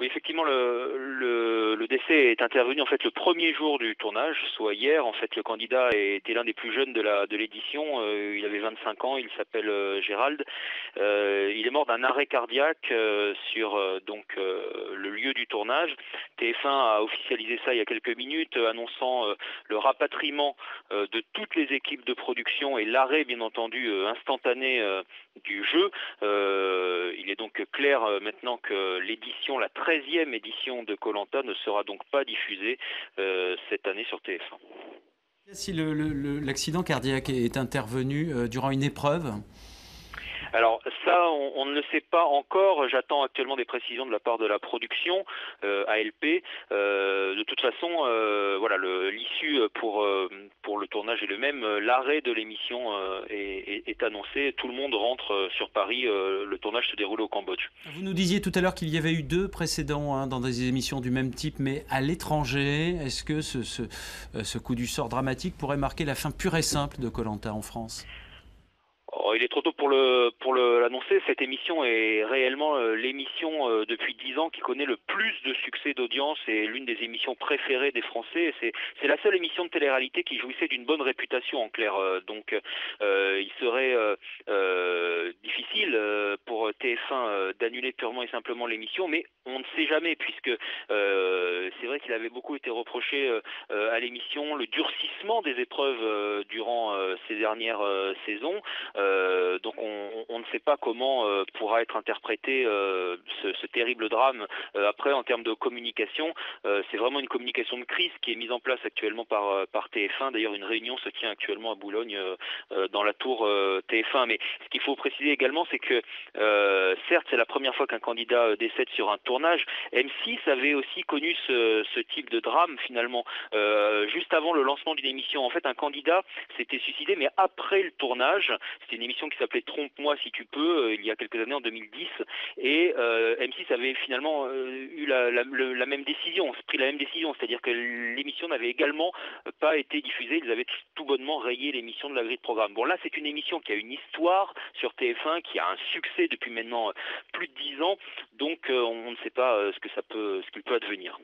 Oui, effectivement, le décès est intervenu en fait le premier jour du tournage, soit hier. En fait, le candidat était l'un des plus jeunes de l'édition. Il avait 25 ans. Il s'appelle Gérald. Il est mort d'un arrêt cardiaque sur le lieu du tournage. TF1 a officialisé ça il y a quelques minutes, annonçant le rapatriement de toutes les équipes de production et l'arrêt, bien entendu, instantané du jeu. Il est donc clair maintenant que la 13e édition de koh ne sera donc pas diffusée cette année sur TF1. Si l'accident cardiaque est intervenu durant une épreuve. Alors ça, on ne le sait pas encore. J'attends actuellement des précisions de la part de la production ALP. De toute façon, voilà, l'issue pour le tournage est le même. L'arrêt de l'émission est annoncé. Tout le monde rentre sur Paris. Le tournage se déroule au Cambodge. Vous nous disiez tout à l'heure qu'il y avait eu deux précédents dans des émissions du même type, mais à l'étranger. Est-ce que ce coup du sort dramatique pourrait marquer la fin pure et simple de koh en France ? Oh, il est trop tôt pour l'annoncer. Cette émission est réellement l'émission depuis 10 ans qui connaît le plus de succès d'audience et l'une des émissions préférées des Français. C'est la seule émission de télé-réalité qui jouissait d'une bonne réputation en clair. Il serait difficile pour TF1 d'annuler purement et simplement l'émission, mais on ne sait jamais puisque c'est vrai qu'il avait beaucoup été reproché à l'émission le durcissement des épreuves durant ces dernières saisons. Donc on ne sait pas comment pourra être interprété ce terrible drame. Après, en termes de communication, c'est vraiment une communication de crise qui est mise en place actuellement par TF1. D'ailleurs, une réunion se tient actuellement à Boulogne dans la tour TF1. Mais ce qu'il faut préciser également, c'est que certes, c'est la première fois qu'un candidat décède sur un tournage. M6 avait aussi connu ce type de drame finalement. Juste avant le lancement d'une émission, en fait, un candidat s'était suicidé, mais après le tournage. C'était une émission qui s'appelait Trompe-moi si tu peux, il y a quelques années, en 2010, et M6 avait finalement eu la même décision, pris la même décision, c'est-à-dire que l'émission n'avait également pas été diffusée, ils avaient tout bonnement rayé l'émission de la grille de programme. Bon, là, c'est une émission qui a une histoire sur TF1, qui a un succès depuis maintenant plus de 10 ans, donc on ne sait pas ce qu'il peut advenir.